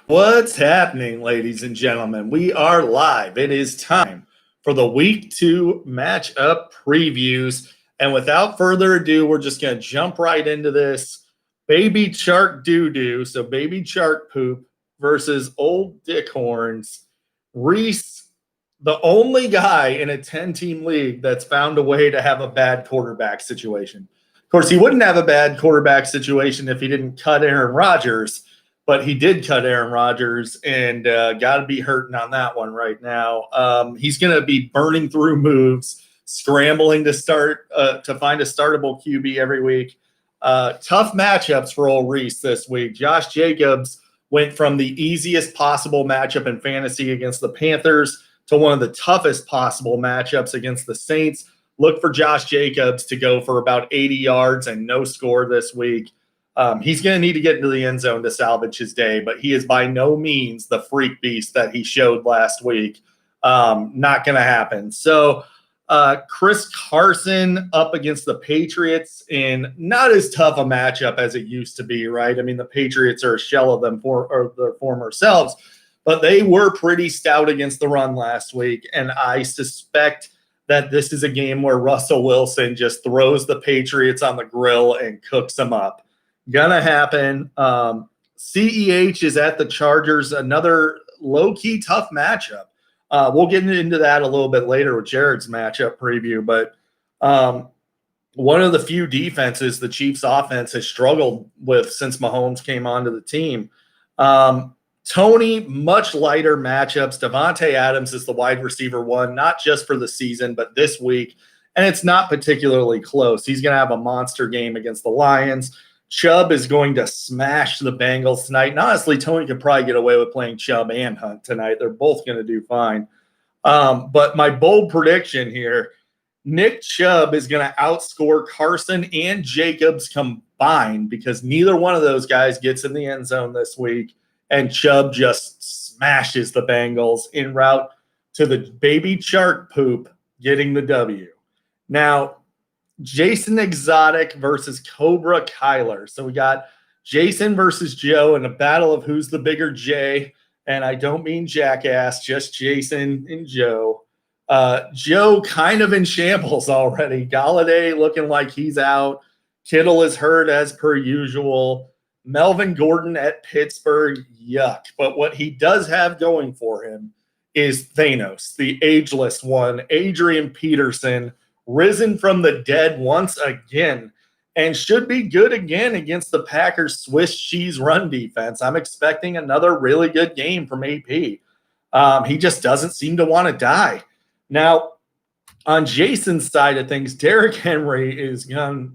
What's happening, ladies and gentlemen? We are live. It is time for the week 2 matchup previews. And without further ado, we're just going to jump right into this. Baby Shark Doo-Doo, so Baby Shark Poop versus Old Dick Horns. Reese, the only guy in a 10-team league that's found a way to have a bad quarterback situation. Of course, he wouldn't have a bad quarterback situation if he didn't cut Aaron Rodgers, but he did cut Aaron Rodgers and got to be hurting on that one right now. He's going to be burning through moves, scrambling to find a startable QB every week. Tough matchups for old Reese this week. Josh Jacobs went from the easiest possible matchup in fantasy against the Panthers to one of the toughest possible matchups against the Saints. Look for Josh Jacobs to go for about 80 yards and no score this week. He's going to need to get into the end zone to salvage his day, but he is by no means the freak beast that he showed last week. Not going to happen. So Chris Carson up against the Patriots in not as tough a matchup as it used to be, right? I mean, the Patriots are a shell of their former selves, but they were pretty stout against the run last week, and I suspect that this is a game where Russell Wilson just throws the Patriots on the grill and cooks them up. Gonna happen. CEH is at the Chargers, another low-key tough matchup. We'll get into that a little bit later with Jared's matchup preview, but one of the few defenses the Chiefs offense has struggled with since Mahomes came onto the team. Tony, much lighter matchups. Davante Adams is the wide receiver one, not just for the season, but this week, and it's not particularly close. He's going to have a monster game against the Lions. Chubb is going to smash the Bengals tonight. And honestly, Tony could probably get away with playing Chubb and Hunt tonight. They're both going to do fine. But my bold prediction here, Nick Chubb is going to outscore Carson and Jacobs combined because neither one of those guys gets in the end zone this week. And Chubb just smashes the Bengals en route to the Baby Shark Poop getting the W. Now, Jason Exotic versus Cobra Kyler. So we got Jason versus Joe in a battle of who's the bigger J. And I don't mean jackass, just Jason and Joe. Joe kind of in shambles already. Galladay looking like he's out. Kittle is hurt as per usual. Melvin Gordon at Pittsburgh, yuck. But what he does have going for him is Thanos, the ageless one, Adrian Peterson, risen from the dead once again and should be good again against the Packers' Swiss cheese run defense. I'm expecting another really good game from AP. He just doesn't seem to want to die. Now, on Jason's side of things, Derrick Henry he's going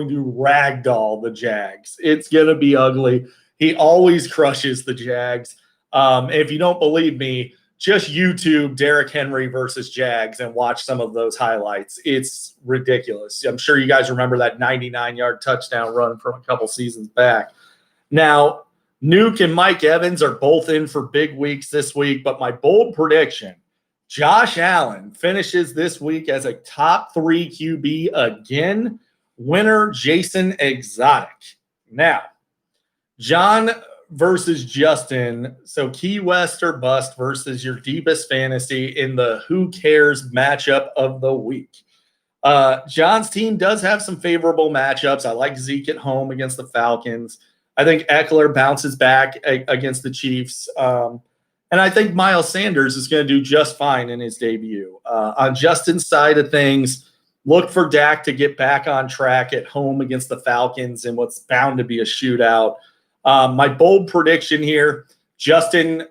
to ragdoll the Jags. It's going to be ugly. He always crushes the Jags. If you don't believe me, just YouTube Derrick Henry versus Jags and watch some of those highlights. It's ridiculous. I'm sure you guys remember that 99-yard touchdown run from a couple seasons back. Now, Nuke and Mike Evans are both in for big weeks this week, but my bold prediction, Josh Allen finishes this week as a top 3 QB again. Winner, Jason Exotic. Now, John versus Justin. So Key West or bust versus your deepest fantasy in the who cares matchup of the week. John's team does have some favorable matchups. I like Zeke at home against the Falcons. I think Eckler bounces back against the Chiefs. And I think Miles Sanders is going to do just fine in his debut. On Justin's side of things, look for Dak to get back on track at home against the Falcons in what's bound to be a shootout. My bold prediction here, Justin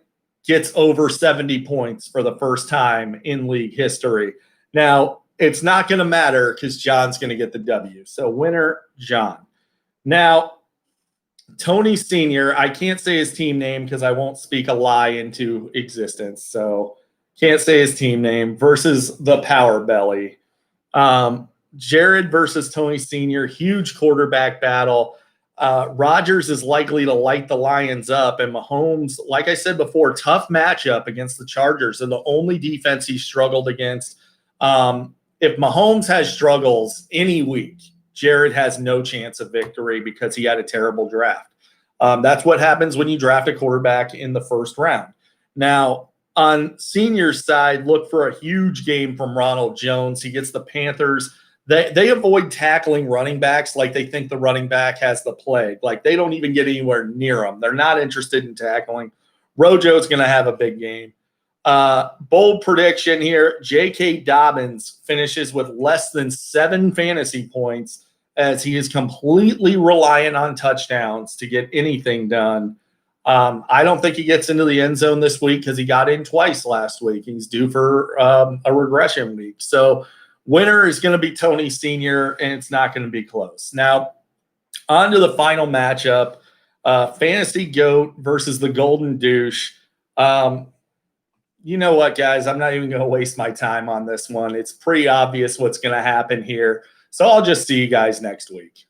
gets over 70 points for the first time in league history. Now, it's not going to matter because John's going to get the W. So winner, John. Now, Tony Sr., I can't say his team name because I won't speak a lie into existence. So can't say his team name versus the Power Belly. Jared versus Tony Sr., huge quarterback battle. Rodgers is likely to light the Lions up, and Mahomes, like I said before, tough matchup against the Chargers, and the only defense he struggled against. If Mahomes has struggles any week, Jared has no chance of victory because he had a terrible draft. That's what happens when you draft a quarterback in the first round. Now, on Senior's side, look for a huge game from Ronald Jones. He gets the Panthers. They avoid tackling running backs like they think the running back has the plague. Like they don't even get anywhere near them. They're not interested in tackling. Rojo's going to have a big game. Bold prediction here. J.K. Dobbins finishes with less than 7 fantasy points as he is completely reliant on touchdowns to get anything done. I don't think he gets into the end zone this week because he got in twice last week. He's due for a regression week. So winner is going to be Tony Sr., and it's not going to be close. Now, on to the final matchup, Fantasy Goat versus the Golden Douche. You know what, guys? I'm not even going to waste my time on this one. It's pretty obvious what's going to happen here. So I'll just see you guys next week.